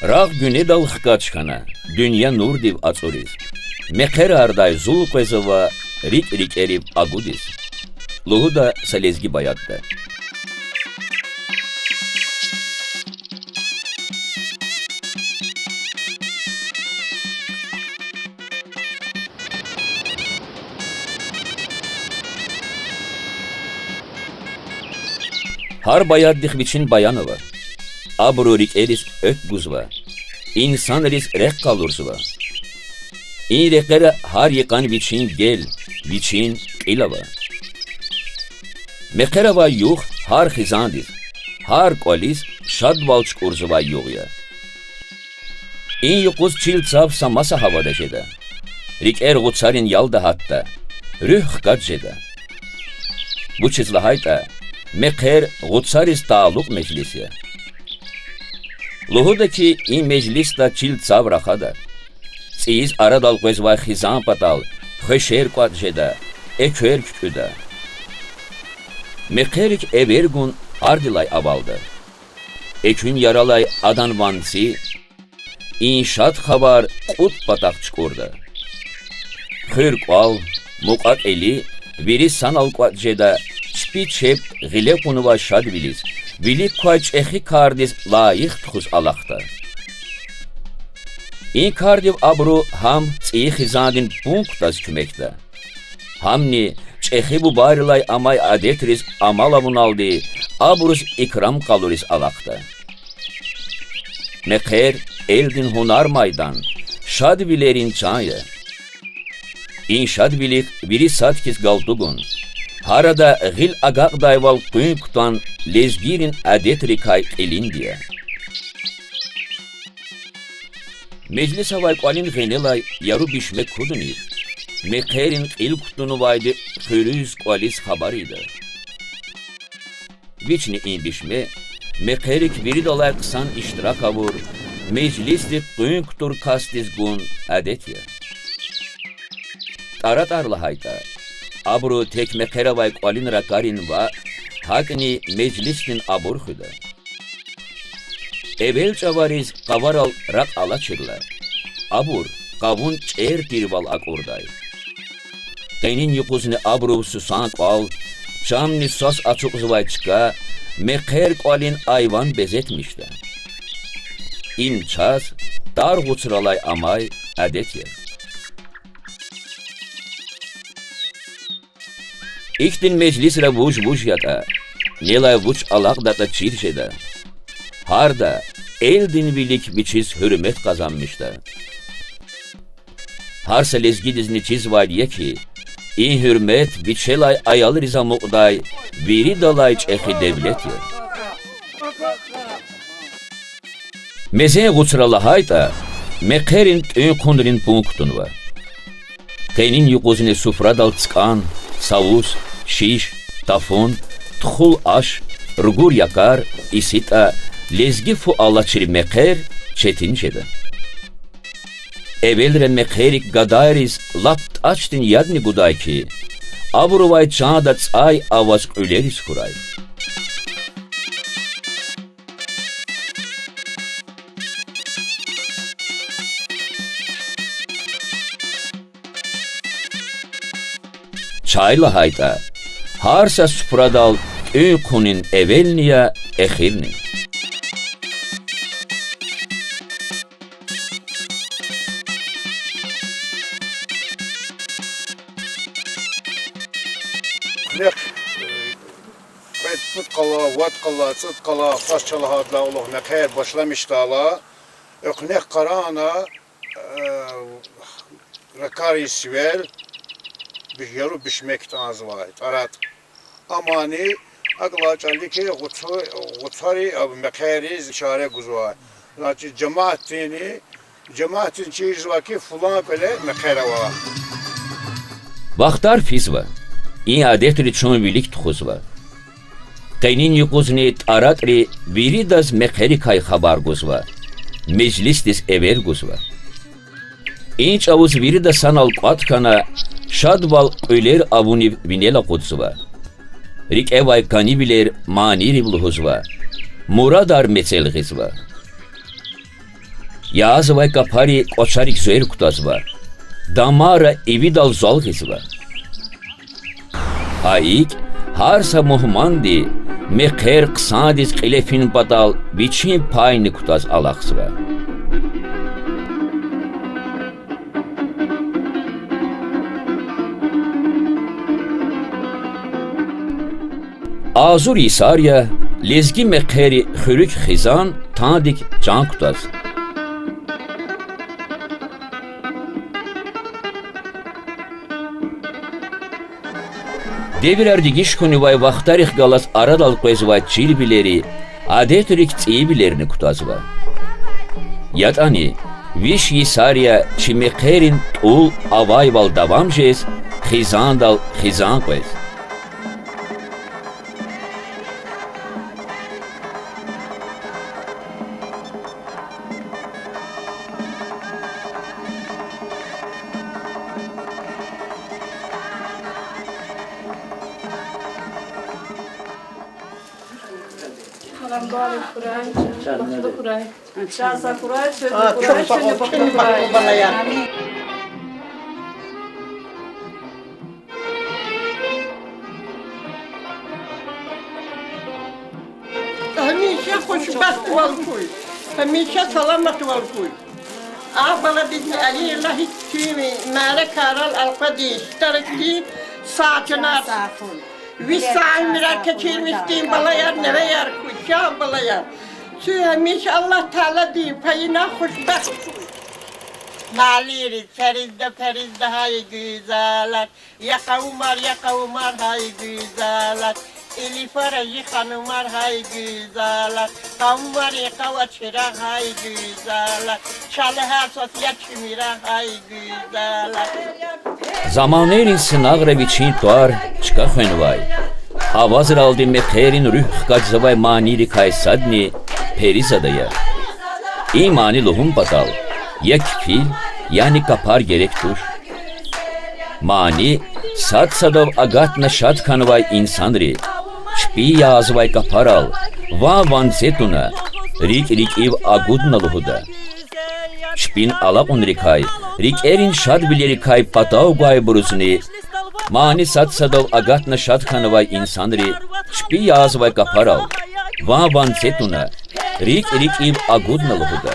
Rağ güne dal xkaçkana, dünya nur div açuriz. Mekher arday zul qezova, rik rik erib agudiz. Luhu da salezgi bayadda. Har bayaddik biçin bayanova. Abru rik eris ök guzva. İnsan eris rek kalursva. İn reklere har yıkan biçin gel, biçin ilava. Mekerava yuh har xizandir. Har kolis şad balçk urzva yuğya. İn yukuz çil tsav samasa havada jeda. Rik er gutsarin yalda hatta. Rüh kat jeda. Bu çizla hayta. Mekher gutsaris ta'aluk meclisi. Luhudaki in meclis da çil tsav rakhada. Tsiz aradal qezva xizan patal, xeşer quat jeda, ekver kütüda. Mekherik evergun ardilay avaldı. Ekün yaralay adan vansi, inşaat xabar qut patak çıkurda. Xırk al, muqat eli, veri sanal quat jeda, çpi çep gile kunuva şad biliz. Bilik qaç ehi kardiz layık txus alaqta. İn kardiv abru ham tsiyi xizandin punktas kümekta. Hamni çehi bu barilay amay adetris amalavun aldi, abrus ikram kaluris alaqta. Mekher eldin hunar maydan, şad bilerin çaya. İn şad bilik biri satkis galtugun. Harada gil agaq dayval kutan lezgirin adetrikay elin diye. Meclis havay qalin genelay yaru bişmek kudunir. Mekherin il kutunu vaydı xörüz qalis xabarıydı. Viçni in bişme, mekherik biri dalay qısan iştirak avur, meclislik kutur kastiz gun adet ya. Tarat arla hayta. Abru tek mekheravay qalin rakarin va hakni meclistin abur xuda. Evel çavariz qavaral rak ala çırlar. Abur qavun çer dirval akorday. Tenin yuquzini abru susan qal, çamni sas açıq zıvayçka, mekher qalin ayvan bezetmişdi. İn ças, dar guçralay amay adet yer. İktin meclisre vuj yata, nelay vuj alaq data çirşeda. Harda eldin bilik biçiz hürmet kazanmışlar. Harsa lezgidizni çiz vadiye ki, in hürmet biçelay ayalı riza muqday, veri dalay çehi devlet yer. Mezeye guçrala hayta, mekherin ön kundrin punktun var. Tenin yuquzine sufra dal tskan, savus, şiş, tafon, txul aş, rugur yakar, isita, lezgi fu alaçiri mekher çetin jeda. Evelre mekherik gadayriz lapt açtin yadni guday ki, abruvay çağda tsay avaz öleris kuray. Çayla hayta, harsa supradal ökunin evelniya ehirnin. Put qala, vat qala, çıt qala, taşçalı hadla uluq mekher başlamışdı ala. Öknek qarana, rakari sivel, bir yaru bişmekten az var. Arat. Amani, aqla çaldı ki gutsari mekheriz işare guzvar. Lakin cemaatin çiz vaki fulan böyle mekhera var. Vaxtar fizva. İn adetri çon bilik txuzva. Tenin yuquzne taratri viridaz mekherikay xabar guzva. Meclistis ever guzva. İn çavuz virida sanal qatkana şadval öler avuni vinela qutzva. Rik evay kanibiler maniri bluhuzva. Muradar meselgizva. Yazıvay kapari koçarik zöğür kutaz var. Damara evi dal zalgısı var. Ayik harsa muhmandi mekher kısadis kilefin badal biçin payını kutaz alaksı var. Azur İsarya, lezgi mekheri hürük xizan, tandik can kutaz. Devir erdigiş kuni vay vaxtarix galas aradal qoyz vay çilbileri, adetürik tsibilerini kutaz var. Yatani, viş İsarya, çi mekherin tul avay val davam jez, xizan dal xizan qoyz. Çok sağ ol. Şimdi bak bana ya. Hamisha hoşbaht ol koy. Hamisha selamet ol koy. Bana biz Ali Allah tüymi mala karal alqadi iştarakti saçınar. Visal mirar keçirmiştim balayar neve yar koy. Şah balayar. Tüy hamisha Allah Teala diyeyim payına hoşbaht koy. Maliri perizde hay güzeller. Ya kavmar hay güzeller. Elifaraji hanımlar hay güzeller. Kavmari kavaçıra hay güzeller. Çalı her sosya çimira hay güzeller. Zamanerin sınağre biçin tuar, çıka xönvay. Avazır aldı mekherin rüh kaczavay maniri kaysadni, perizadaya. İmani lohum batal. Ya kfil, yani kapar gerek tuş. Mani, sat sadav agat na şat kanvay insanri. Çpi yazvay kaparal, va van setuna, rik ev agudna luhuda. Çpin alak unrikay, rik erin şad bileri kay patav gay burusuni. Mani sat sadav agat na şat kanvay insanri. Çpi yazvay kaparal, va van setuna, rik ev agudna luhuda.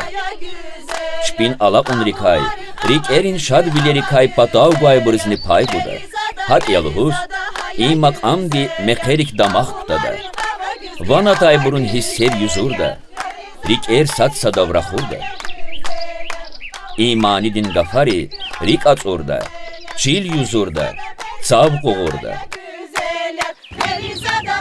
Çpin alak unrikay, rik erin şad bileri kay patav gay burusuni pay buda. Hat yaluhuz, İ makam di mekherik damak kutada. Vana tay burun hissev yüzurda. Rik sat sadavrahurda. İmani din gafari, rik atsurda. Çil yüzurda, sav kuğurda.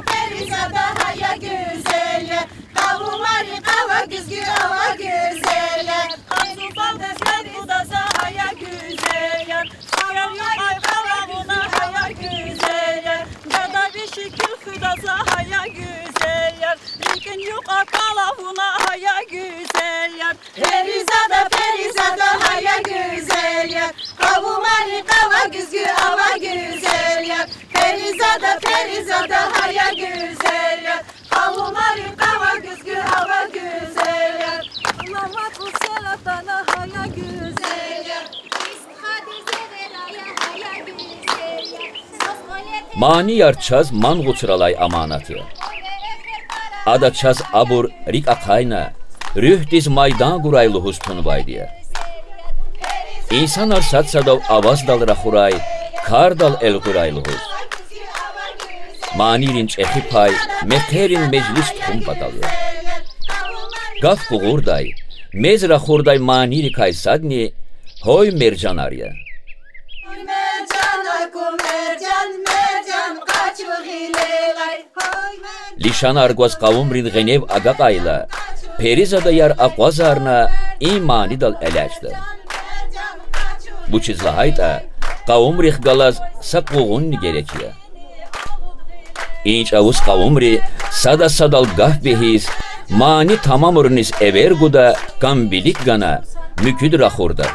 Perizada haya güzeller. Kavumari kava güzgü hava güzeller. Azufalda sen udasa haya güzeller. Kavumari kavamuna haya güzeller. Dada bir şekil kudasa haya güzeller. Likin yok akalavuna haya güzeller. Perizada haya güzeller. Kavumari kava güzgü hava güzeller. Perizada haya güzeller. Kavumari kava güzgü hava güzeller. Lamat bu salatana haya güzeller. Mani yarçaz man guçralay amanatı. Ada çaz abur rik akayna, rüh diz maydan gurayluhuz tunvay diye. İnsanar sat sadav avaz dal rahuray, kar dal el gurayluhuz. Manirin çehi pay, mekherin meclis tum patalıyor. Gaf kuğurday, mez rahurday maniri kaysadni, hoy mercan arya. Lişan argaz kavumrin genev agakayla, perizada yar akwazarna imani dal elaçda. Bu çizlahayta kavumrih galaz sakkuğun gerekiyor. İnç avuz kavumri sada sadal gah behiz, mani tamamurnis everguda kambilik gana müküd rahurda.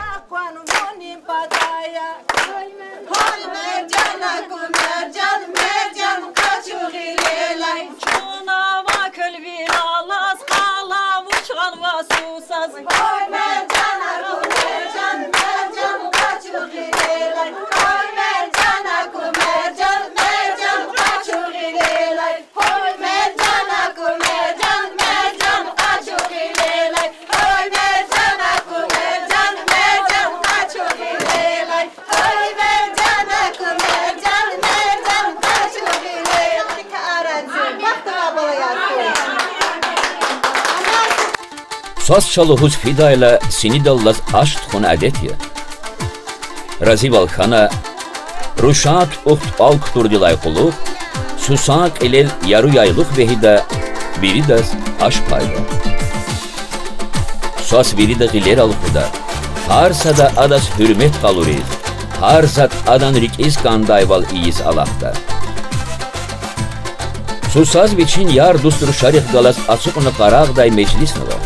saz. Oy mercana ku mercan, mercan kaçuk ilerler. Oy mercana ku mercan, mercan kaçuk ilerler. Oy mercana ku mercan, mercan kaçuk ilerler. Oy mercana ku mercan, mercan kaçuk ilerler. Oy mercana ku mercan, mercan kaçuk ilerler. Aracı, baktığa balaya koy. Saz çalıhuz fidayla sinidallaz aşt xun adetye. Razi valxana, ruşat uxt alk turdilay quluq, susak ilel yaru yayluq vehida, biridas aş payda. Saz birida giler alıqda, harsada adas hürmet qaluriz, harsat adan rikiz kandayval iyiz alaqda. Susaz biçin yar dusturu şarih galas açıqını qaraqday meclis nılar.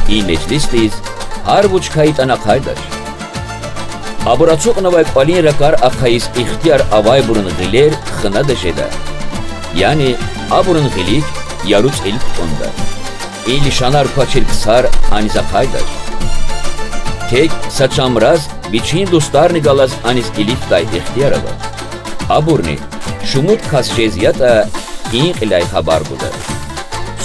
İyi meclisteyiz, har buç kayıt ana kaydaş. Aburaçuq navay qalin rakar aqayis ihtiyar avay burun giler xına da jeda. Yani aburun gilik yaruç ilk onda. İli şanar paçilk sar aniza kaydaş. Tek saçamraz biçin dostarni galas anis ilifday ihtiyar ala. Aburni şumut kas jeziyata in ilay habar buda.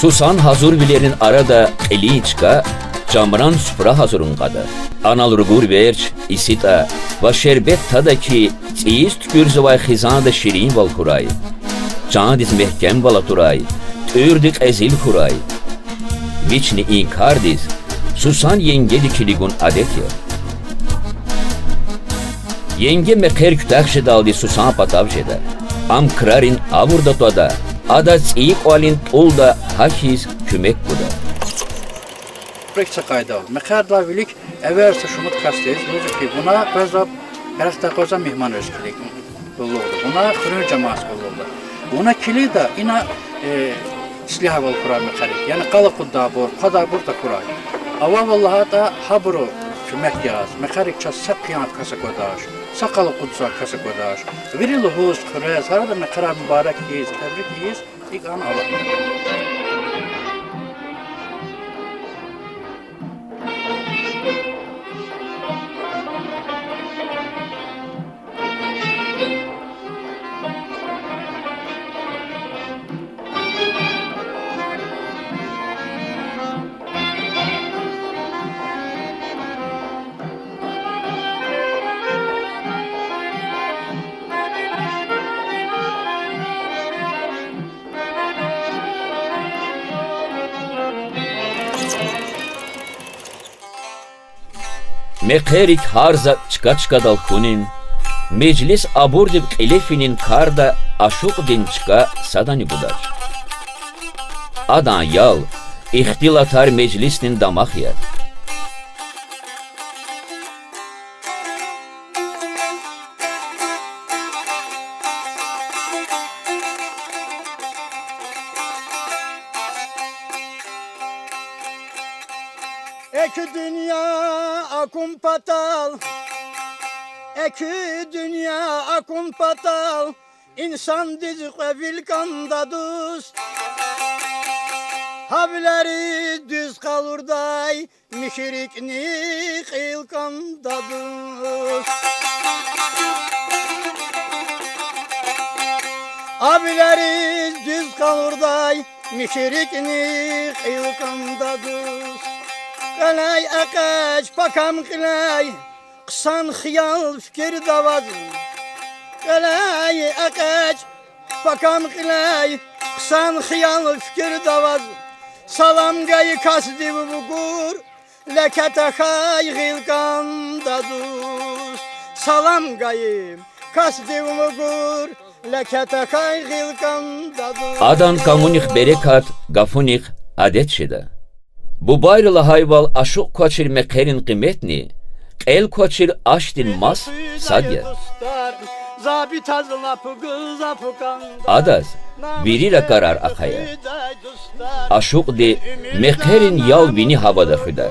Susan hazur bilerin arada eliçka, camran supra hazurun kada. Analurgur verç, isita, va şerbet tada ki, çiğist gürzevay xizan da şirin val kuray. Candiz mehkem vala turay, tördük ezil kuray. Viçni inkardiz, susan yenge dikiligun adet ya. Yenge meker kütakşe daldi susan patav jeda. Am krarin avurda toda. Ada çiğik olin tulda hakiz kümek buda. Prekça kayda ol. Mekar davilik everse şumut kastez. Buzu ki buna bezab herhta koza mihman özkilik bulurdu. Buna kırır cemaat bulurdu. Buna kili da ina silahı ol kurar mekarik. Yani kalı kudda bor, kada burada kurar. Ava vallaha da haburu kümek yaz. Mekarik ças sep kıyamet kasa kodaş. Sakalı kudsa kasa kodaş. Virili huz kırez. Harada mekara mübarek yiyiz, tebrik yiyiz. İlk an Allah. Mekerik harza çıka dal kunin, meclis aburdib elefinin karda aşuq din çıka sadani budar. Adan yal, ihtilatar meclisnin damak yer. Eki dünya akum patal, eki dünya akum patal, insan dizi kevil kanda dost. Havleri düz kalurday, müşrikni kıyıl kanda dost. Havleri düz kalurday, müşrikni kıyıl kanda dost. Qalay aqaç pakam qilay qısan xiyal fikir davazın. Qalay aqaç pakam qilay qısan xiyal fikir davazın. Salam gayı kasdi bugur lekata xay xilkan dadus. Salam gayı kasdi bugur lekata xay xilkan dadus. Adan kamunik berekat gafunik adet şeda. Bu bayrıla hayval aşık koçil mekerin kıymetni, el koçil aştin mas sadya. Adaz, birira karar akaya. Aşık de mekerin yal vini havada hüda.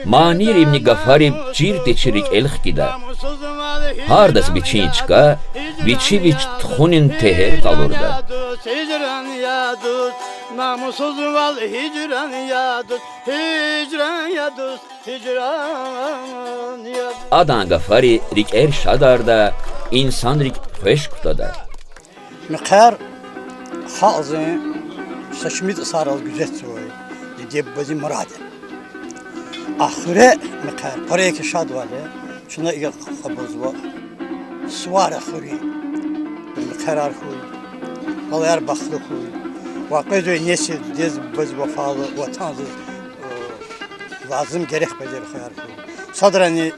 Manir imni gafarib çir teçirik elх gida. Hardas biçin çıka, biçi biç txunin teher kalurda. Namussuz val hicran ya dost, hicran ya dost, hicran ya dost. Adan gafari rik er şadarda, insan rik hoş kutada. Mekar hazın saçmid saral güzel soy. Diye bazı murad. Ahire mekar paraya ki şad vale. Şuna iyi kabuz var. Suvar ahiri. Mekarar koy. Vallahi baklı koy. Vakıcı nesil diz bazı vefalı vatanız lazım gerek becer hayal koy. Sadrani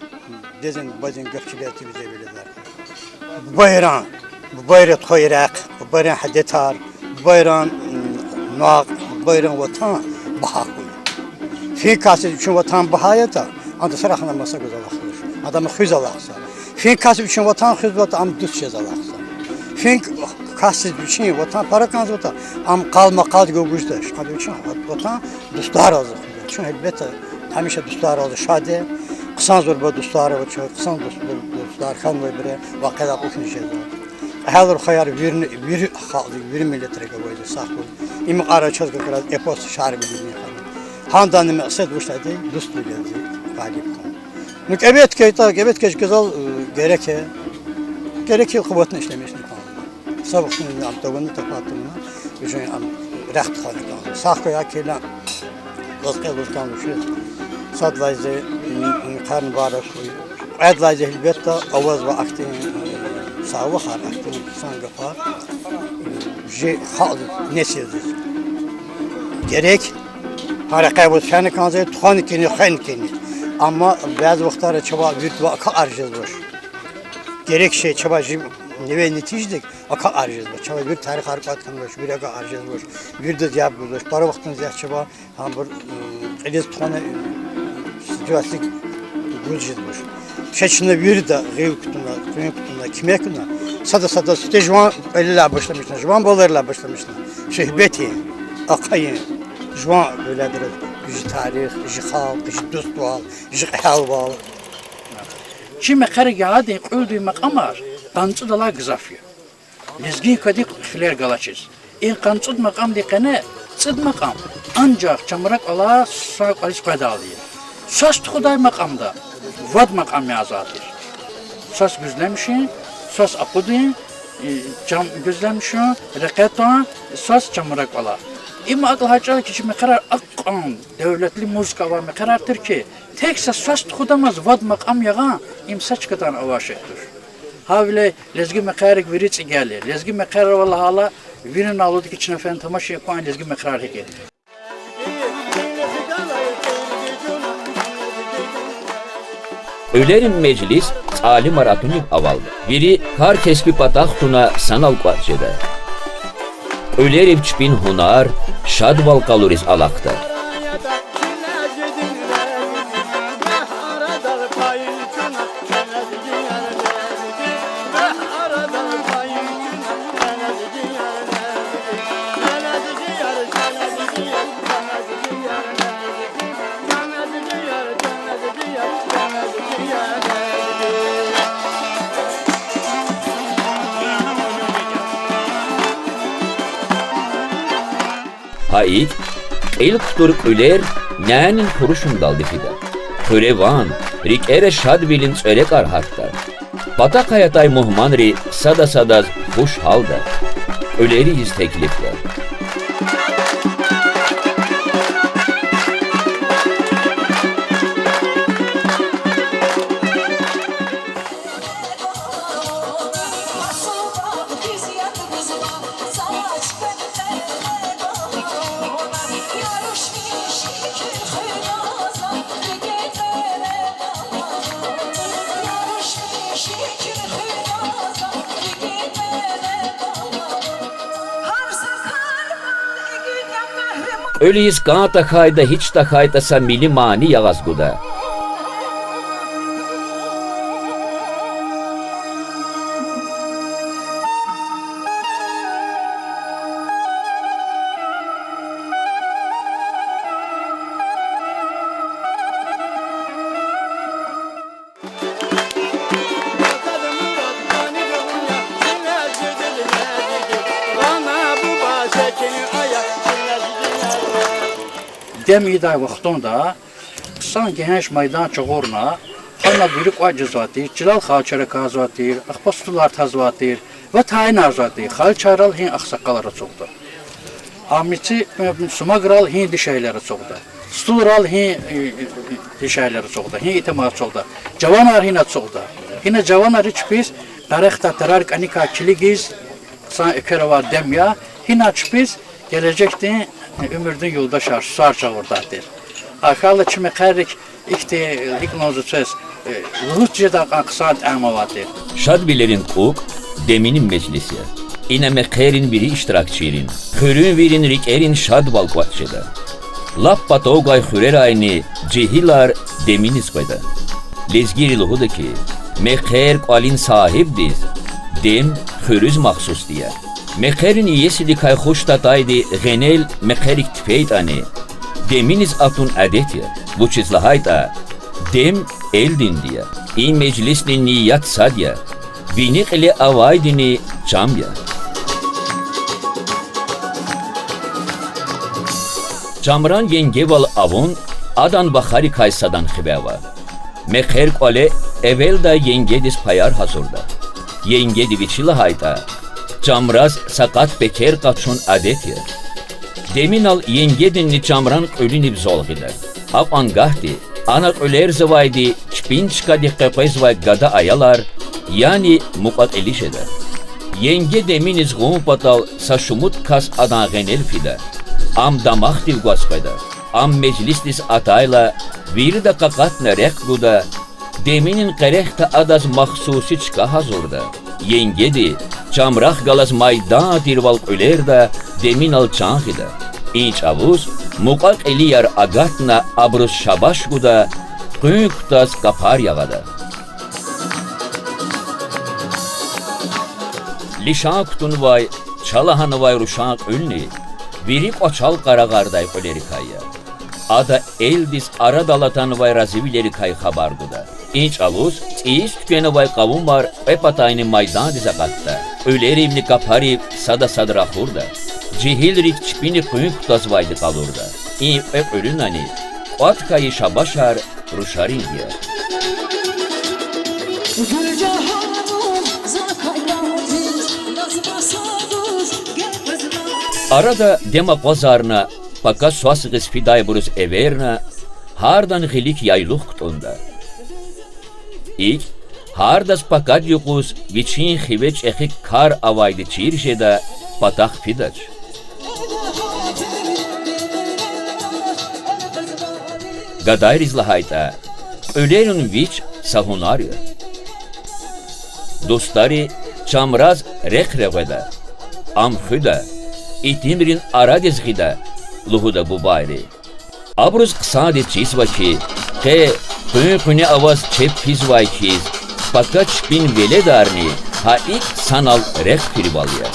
dizin bazı gökçületi bize bilirler. Bayram bu bayram koyrak, bu bayram hadetar, bu bayram naq, bu bayram vatan baha koy. Fikası için vatan bahayata, anda sarahına masa güzel akılır. Adamı hüz alaksa. Fikası için vatan hüz vatan am düz şey alaksa. Fikası için vatan para kanız vatan am kalma kaldı gögüzde. Hadi için vatan dostlar oldu. Çünkü elbette hamisha dostlar oldu şade. Kısan zor bu dostlar oldu. Kısan dostlar kan ve bire vakada okuyacağız. Hazır hayal bir milletre koydu saklı. İmi ara çözgü kadar epos şarbi gibi. Handan maqsad bu şeydi dost bilirdi galip. Nuk evet ki güzel gerek kuvvetini işlemişini kaldı. Sabıkını amtogunu tapatını üçün am rahat kaldı. Sakya kelam Özkan şu sadlayıcı karn varı adlayıcı elbette avaz ve aktin sağlık aktin sangafar hal nesildir. Gerek hareket bu seni kanze tuhan kini ama bazı vaktlarda çaba bir vaka arjız var. Gerek şey çaba neve netijdik aka arjız var. Çaba bir tarih harekat kanmış bir aka arjız var. Bir de cevap bulur. Para vaktın ziyad çaba ham bir eliz tuhan situasyon gülcüz var. Şeçinde bir de gıyıl kutunda kime kutunda sada stejvan eliyle başlamışlar. Jvan bolarla başlamışlar. Şehbeti akayın Jwan öyledir. Ji tarih, ji halk, ji dostval, ji halval. Şimdi karıgâdi öldüğü makamar, kancı dala gızafıyor. Lezgi kadik filer galaçız. Kancı makam dikene, sıd makam. Ancak çamırak ala sağ alis kadalıyır. Sas tuğday makamda, vad makam yazadır. Sas güzlemişin, sas akudin, cam güzlemişin, reketa, sas çamırak ala. İma akıl haçalı kişi mekarar akkan devletli muzika var mekarardır ki tekse sas tuğdamaz vad makam yağa imsaç kadar avaş ettir. Havle lezgi mekarik viriç gelir. Lezgi mekarar vallahi hala virin alıdık içine fen tamaşa yapan lezgi mekarar gelir. Ölerin meclis Ali maratunik avaldı. Biri kar kesbi patak tuna sanal kvatçede. Ölerim çpin hunar, şadval kaluriz alakta. Haid, ilk turk öler, nෑnin kuruşun daldı fida. Hörevan, rik ere şadvilin çörek arhatta. Patak hayatay muhmanri sada hoş halda. Öleriyiz teklifler. Öleyiz kana takayda hiç takaydasa mili mani yağazguda. Bana bu bahçenin ayak dem iday vaxtında sanki henş maydan çoğurna Hanna büyük acizatı, Cilal Xalçara kazatı, Akbastular tazvatı ve tayin arzatı. Xalçaral hin aksakalara çoğdu. Amici Sumagral hin dişeyleri çoğdu. Stulral hin dişeyleri çoğdu. Hin itimat çoğdu. Javanar hin çoğdu. Hine javanar hiç biz Darıqta terarik anika kiligiz san ekeravar demya. Hin aç biz gelecekte ömürdün yolda sarça oradadır. Akalı çime kərrik ikti hiknozu söz Rusça'da aksat amavatı. Şadbilerin ok, deminin meclisi. İne mekherin biri iştirakçirin. Hürün virin rikerin şad balkvatçıda. Lappa togay hürer ayni cehilar deminiz koyda. Lezgiri luhudu ki mekher qalin sahibdiz. Dem hürüz mahsus diye. Mekherin iyesi dikay hoş tataydi genel mekherik tfeyt ani. Deminiz atun adeti. Bu çizlahayda dem eldin diye. İn meclisli niyat sadya. Vinik ile avaydini camya. Camran yengeval avun adan bahari kaysadan xibeva. Mekher kale evvel da yengedis payar hazırda. Yengedi biçilahayda. Camraz sakat beker kaçun adet yer. Demin al yengedinli camran ölünüp zolgiler. Ab angahdi, anak öler zıvaydi, çpinçka dikkapez vay gada ayalar, yani mukat elişeder. Yenge deminiz gumpatal saşumut kas adan genel fide. Am damak div gaspeda, am meclislis atayla, viri da kakatna rekbuda, deminin kerehta adaz mahsusi çıka hazurda. Yengedi, camrah galaz maydan dirvalk öler da, demin al çanhida. İnç avuz, mukak eli yar agatna abrus şabaş guda, künk taz kapar yağada. Lişak tun vay, çalahan vay ruşak ölni, virip açal karagarday öleri kayya. Ada eldis ara dalatan vay razivileri kay habar guda. İnç avuz, iyiş tükene vay kavun var, epatayni maydan dizakatta. Ölerimli kapari sada sadra hurda. Cihilrik çipini kuyuk tazvaydı kalurda. İyi ölün hani, atkayı şabaşar, ruşarin diye. Arada dema pazarına, paka suasıgız fiday buruz everna, hardan hilik yayluk kutunda. İlk, hardas pakat yokuz, viçin hiveç ekik kar avaydı çirşeda, patak fidaç. Gaday rizlahayta, ölerin viç sahunarya. Dostari çamraz rekreveda, amhüda, itimrin aradezgida, luhuda bu bayri. Abruz kısade çiz vaki, ke kuyne avaz çep fiz vakiz, pakaç bin veledarni, ha ilk sanal rek firbalya.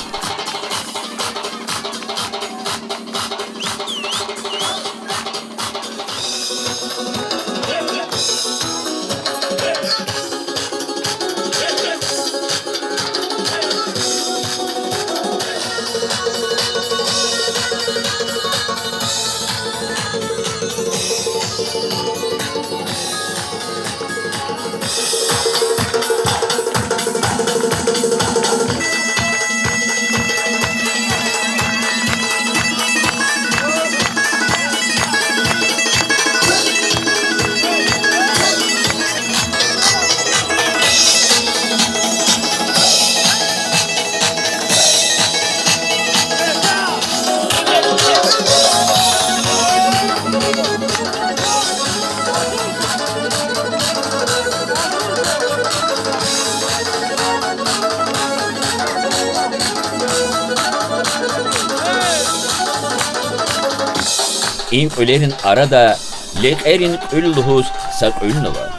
İn ölerin arada, lekerin ölluhuz sak ölnü var.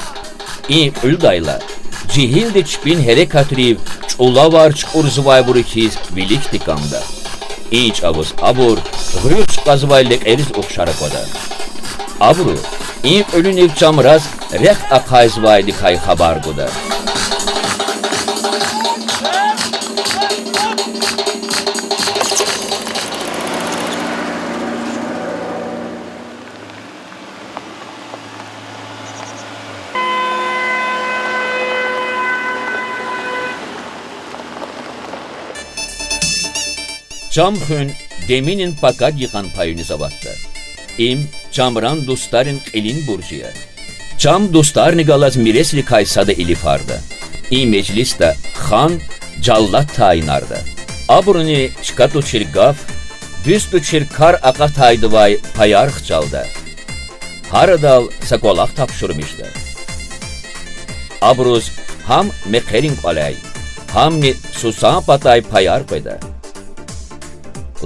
İn öldayla, cihil de çpin herekatriv, çula var çukur zıvay burikiz, vilik dikamda. İnç avuz abur, rüç kazvay lekeriz okşarakoda. Abru, in ölün ev çamraz, rek akay zıvay dikay habar goda. Çamxün deminin pakad yıkan payını zavattı. İm çamran dostların elin burcuya. Çam dostlarını galaz miresli kaysada ilifardı. İ mecliste han callat tayinardı. Abruni çıkat uçir gaf, düst uçir kar aqa taydıvay payarıq çaldı. Haradal sakolaq tapşırmıştı. Abruz ham meqerin qalay, ham ni susan patay payar koydu.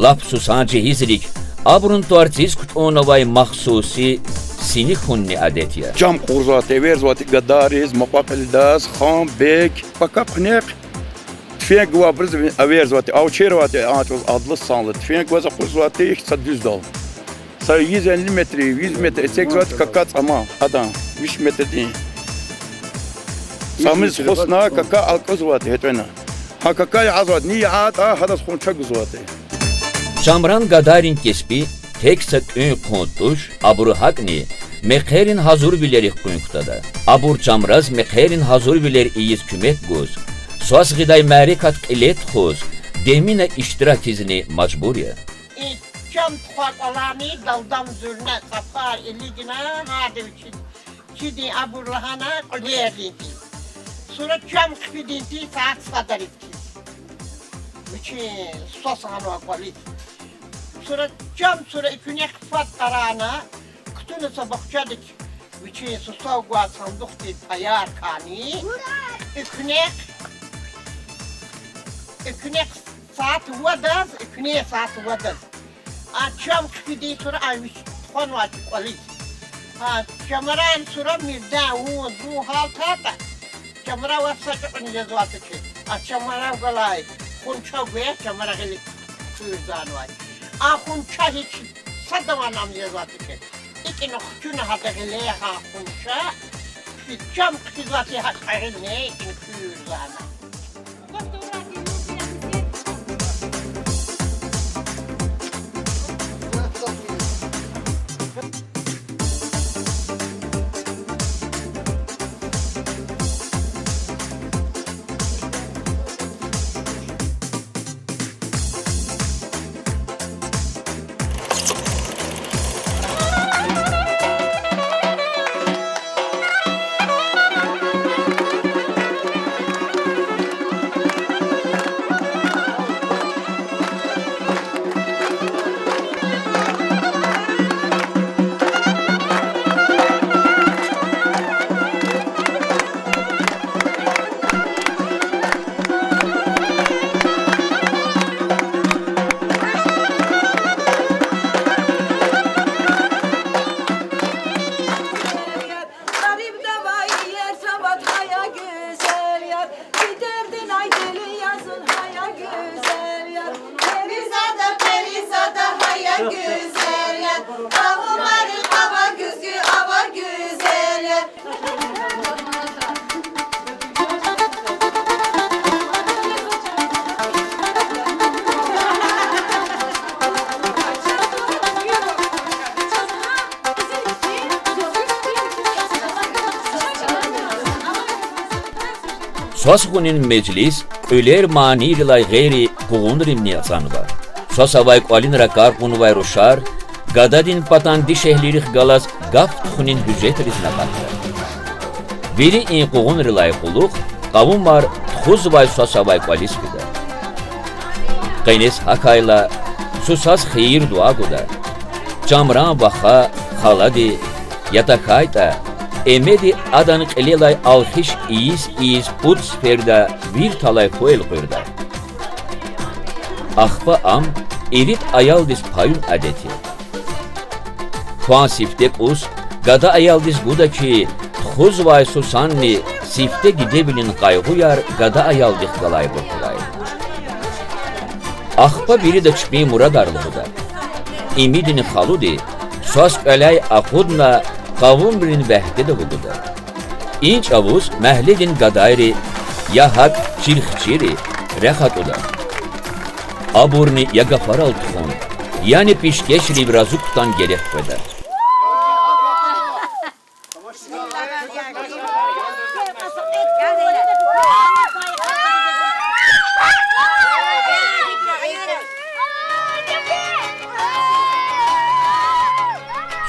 Lap susan cehizlik, abrun tuartiz kutonavay mahsusi sini hunni adetiye. Cam kurzatı, verzatı, gadariz, mapapeldas, ham, bek, pakapnek. Tüfek var biz verzatı, avçervatı, adlı sanlı. Tüfek var kurzatı, işte düz dal. Say 150 metre, 100 metre, 80 kakat ama adam, 100 metre değil. Samiz hosna kaka alkozvatı, hetmena. Ha kakaya azvat, niye ad, hadas konçak uzvatı. Çamran gadarin kespi, tek sak ön kontuş, aburu hakni, meqerin hazır bilerik kunktada. Abur çamraz meqerin hazır biler iyiz kümet göz. Soas gıday merikat ilet khoz, demine iştirak izni macburiye. Cam tuhakalani daldan zürne sapar eligine hadi için. Kidi aburlahana kuliyerdinti. Sonra cam kfidinti saat sadar etti. Bütün sosana valit. Sonra cam sonra iküne kfat karana kutunu sabahçadık. Bütün susavgua sandık di payar kani. İküne saat vadaz, iküne saat vadaz. Akşam kfidi sonra aymış konu açık valit. Çamaran sonra mirda bu haltata. Çamara vasakın cezvatı ki. Çamara galay. Hunça ve çamara gelik kuyuzdan var. Hunça hiç sadamanam cezvatı ki. İki nokçuna hada gele hunça. Cam kfidvatı hakayın ne in kuyuzdan. Sosgunin meclis, öler mani rilay gayri kuğun rimni asanıba. Sosavay qalin rakar kunuvay roşar, gadadin patan di şehlirik galaz gaf tuhunin hücret rizine katır. Biri in kuğun rilay kuluk, qavun var txuzvay sosavay qalis bida. Qaynes hakayla, susas xeyir dua guda. Camran baxa, xaladi, yatakayta, emedi adanı qilelay alxiş iyiz put sferda bir talay koyel koyurda. Axpa am erit ayaldis payun adeti. Kuan siftek us gada ayaldis guda ki txuz vay susanni sifte gidebilin qayguyar gada ayaldis galay burkulay. Axpa biri de çıkmayı muradarlığı da. İmidini xaludi sos ölay aqudna qavun birin vəhdə də bududa. İnç avuz məhledin qadayri, yahak çirxçiri, rəxatuda. Aburni yagafaral tuxun, yani pişkeşri razuktan gerek vedər.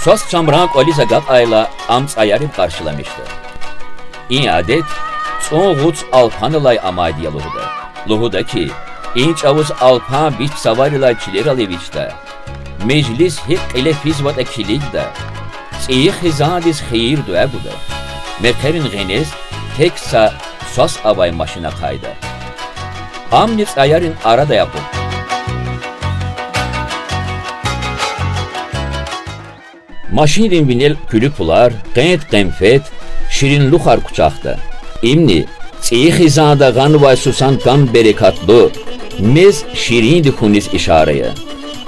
Sos çamran Oliza ayla amts ayarıp karşılamıştı. İn adet çoğuç alpanılay amadiyalıhıdı. Luhuda ki inç avuz alpan biç savarılay çileraleviçte. Meclis hik ile fizvata kiligde. Çiğ hizadiz xeyir dua buda. Merkerin geniz teksa sos avay maşına kaydı. Amnits ayarın arada yapıp. Maşinin vinel külüpular, qenet qemfet, şirin luxar kucaqda. İmni, çiğ hizada gan vay susan gam berekatlı, mez şirin dikunis işareye.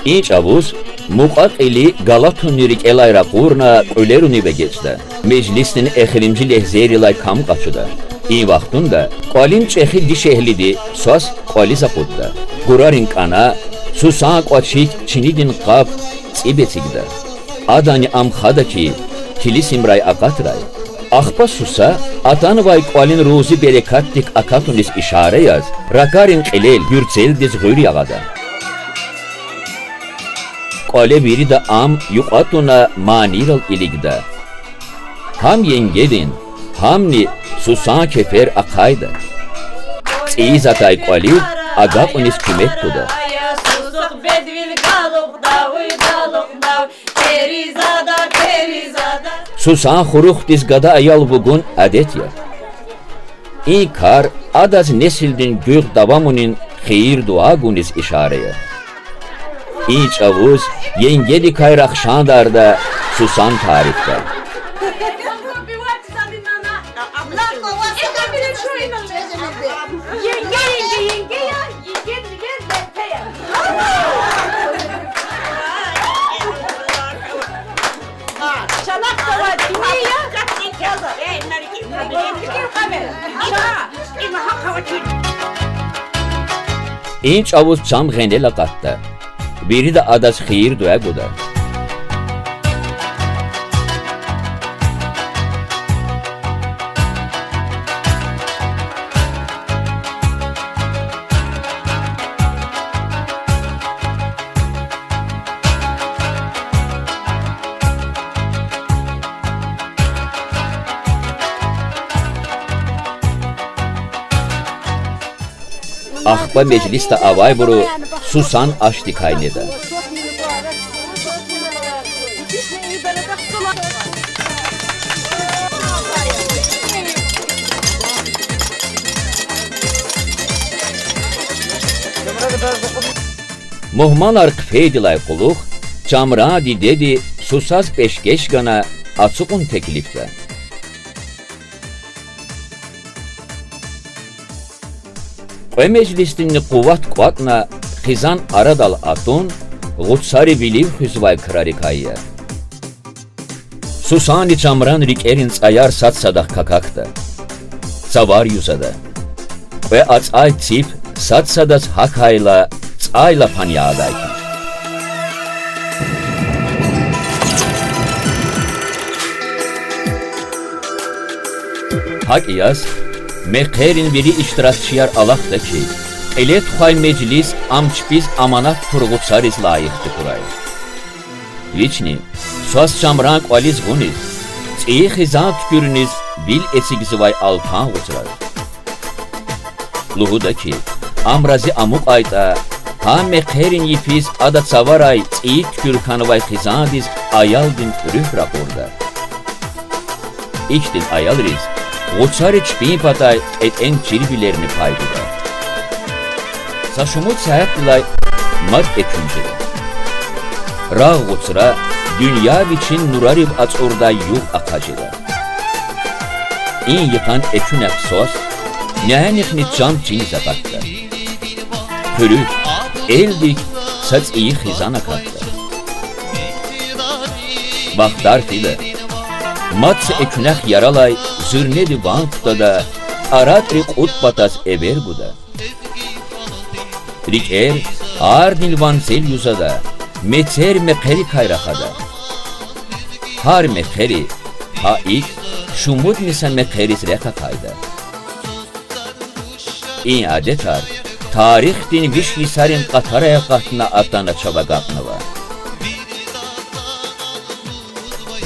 İnç avuz, muqaq ili Galatunirik elayra qurna öleruni ve geçdi. Meclisinin exirimci lehzerilay kam qaçıda. İn vaxtunda, qalin çexi diş ehlidi, sos qaliza qudda. Qurarin qana, susan qaçik çinidin qab, çibetigda. Adani amxada ki, kilis imray aqatray. Axpa susa, atan vay qalin ruzi berekattik akatunis işare yaz, rakarin qilel, gürtsel diz göyri yağada. Qale biri de am yuqatuna maniral iligda. Ham yengedin, hamni susan kefer akayda. Çiğizatay qali agapunis kümet kuda. Susan xurux dizgada ayal bugün adet ya. İnkar adaz nesildin gök davamunin xeyir dua gunis işareye. İç avuz yengedi kayraq şandarda susan tarifte. İnç avuz çam genel qatta. Biri de adas xeyir dua guda. Axpa mecliste avay buru susan açtı kayneda. Muhman arq feydilay quluq, çamra di dedi susaz peşkeş gana açıqun teklifte. Qoy meclistinni quvat-quvatna xizan aradal atun, gutsari biliv hüzvay krarikayya. Susani çamran rikerin tsayar sat sadak kakakta. Savar yuzada. Qoy atsay tsip sat sadas hakayla tsayla panyadayki. Hak iyaz, Mekherin biri iştirakçıyar alaqda ki, ele tuxay meclis amçpiz amanat turğutsariz layıqdı kuray. Viçni, sos çamran qaliz guniz, çiğ xizan tükürünüz bil esigzivay alpan uçrar. Luhuda ki, amrazi amuk ayda, ha mekherin yipiz ada savaray çiğ tükür kanıvay xizan diz ayaldin rüh raporda. İçdin ayal riz, Uçarı çpin patay en çirbilerini paydılar. Saşumut saat dilay mad ekünceli. Rağ uçra dünya biçin nurarib açurda yuh akacılar. İn yıkan ekün eksos, nehnikni can cin zakatta. Pürü, eldik saç iyi xizan akatta. Baktar file, matse ekünek yaralay, zırnedi vankta da, aratri kutbatas eber buda. Riker, ardil vansel yuzada, meter mekeri kayrakada. Har mekeri, ha ilk, şumut misen mekeriz reka kayda. İn adetar, tarih din vişli sarin qataraya qatına atana çaba qatnava.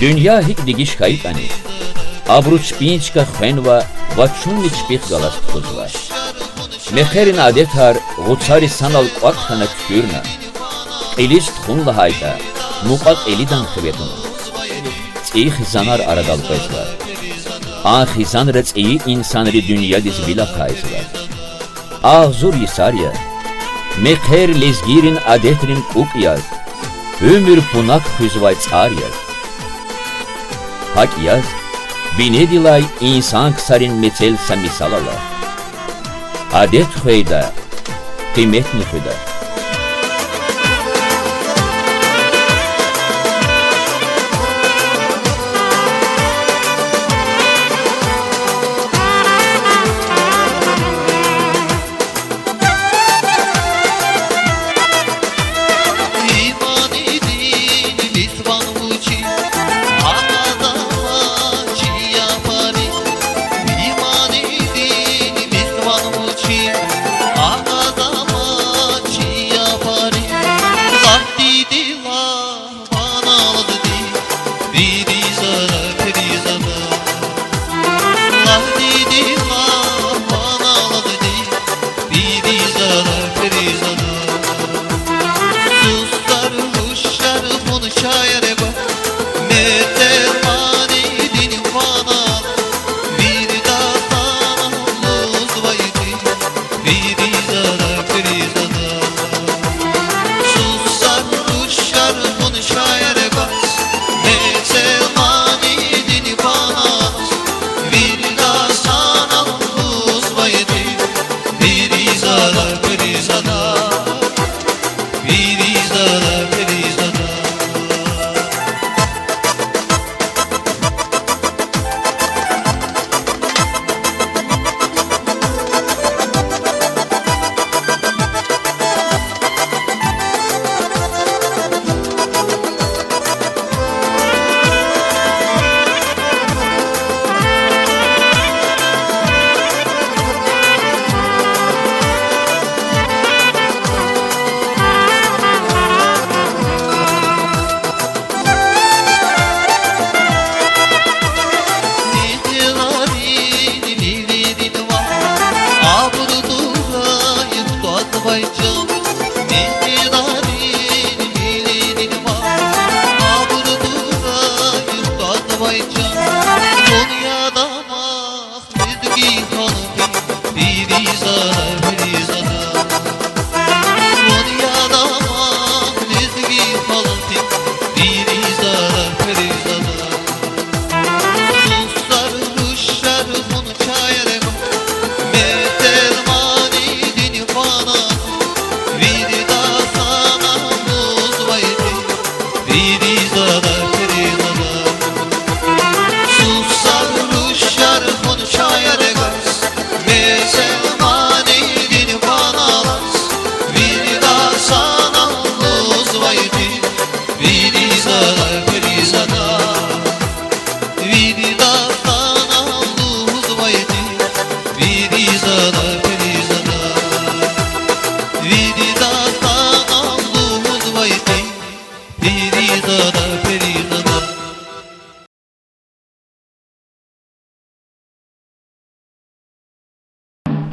Dünya hik digiş kayıp ani. Abruç binçka xenva va çunliç bih galas tkuzva. Meherin adetar gutsari sanal qat kana tükürna. Elis tkhunla hayta. Muqat elidan kıvetun. Tsih zanar aradal bezva. Ah hizan rets'i insanri dünya dizbila kayzva. Ah zur yisarya. Meher lezgirin adetrin kukyaz. Ömür punak hüzvay tsarya. Hak yaz. Binedilay insan ksarin metel samisalala. Adet xeyda. Kıymetni xeyda.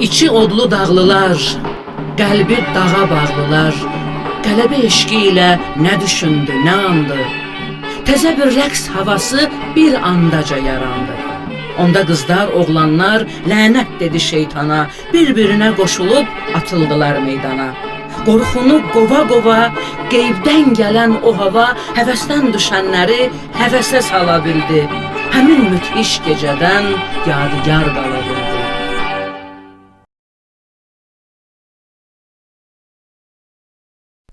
İçi odlu dağlılar, qəlbi dağa bağlılar, qələbə eşqi ilə nə düşündü, nə andı. Təzə bir rəqs havası bir andaca yarandı. Onda qızlar, oğlanlar lənət dedi şeytana, bir-birinə qoşulub atıldılar meydana. Qorxunu qova-qova, qeybdən gələn o hava həvəsdən düşənləri həvəsə sala bildi. Həmin müthiş gecədən yadigar qala bildi.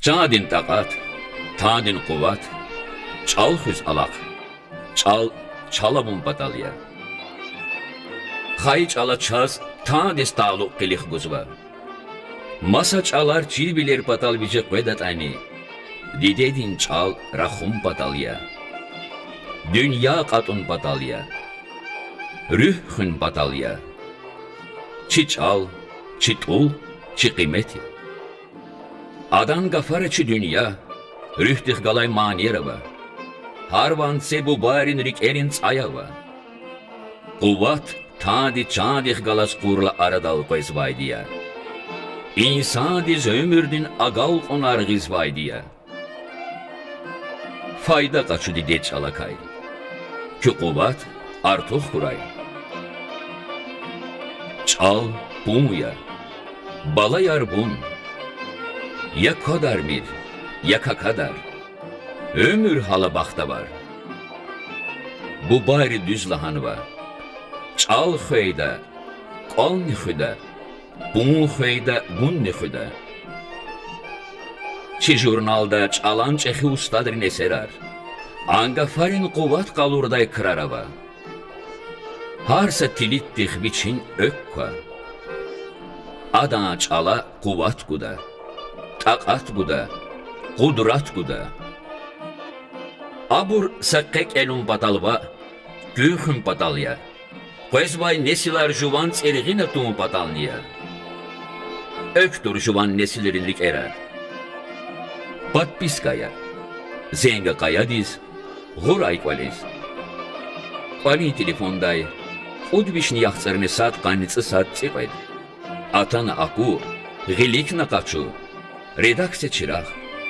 Cadin taqat, tadin quvat, çal xüz alaq, çalabun batalya. Xay çala çaz, tadis tağluq qilix quzva. Masa çalar çil bilir patal bici qvedat ani. Didedin çal raxum patalya. Dünya qatun patalya. Rüh xün patalya. Çi çal, çi tul, çi qiymeti. Adan qafarı çi dünya, rühtih qalay maniyerava. Harvanse bu barin rik erin ayava. Kuvat tadi çadih galas kurla aradal koyzvaydiya. İnsan diz ömürdün agal onar gizvaydiya. Fayda kaçı dide çalakay. Ki kuvat artık kuray. Çal bun ya. Bala yar bun. Ya kadar bir, ya kadar. Ömür hala bakta var. Bu bari düz lahanı var. Çal xöyda, qal nixüda, bun xöyda, bun nixüda. Çi jurnalda çalan çexi ustadrin eserar. Anga farin kuvat kalurday kırarava. Harsa tilit dix biçin ökka. Adana çala kuvat guda, takat guda, kudrat guda. Abur sakkek elun patalva, gühün patalya. Quezvay nesilar juvan ergina tumu patalniya. Öktür juvan nesilerinlik erar. Patpiskaya, zenga kayadiz, guray kvaliz. Kvali telefonday, udvişni yaxtsarını saat qanitsi saat tsipaydı. Atana aku, gilikna kaçu, redaksiya çıraq.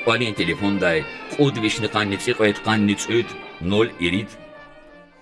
Kvali telefonday, udvişni qanitsi qoyt qanitsi öt, 0 irit,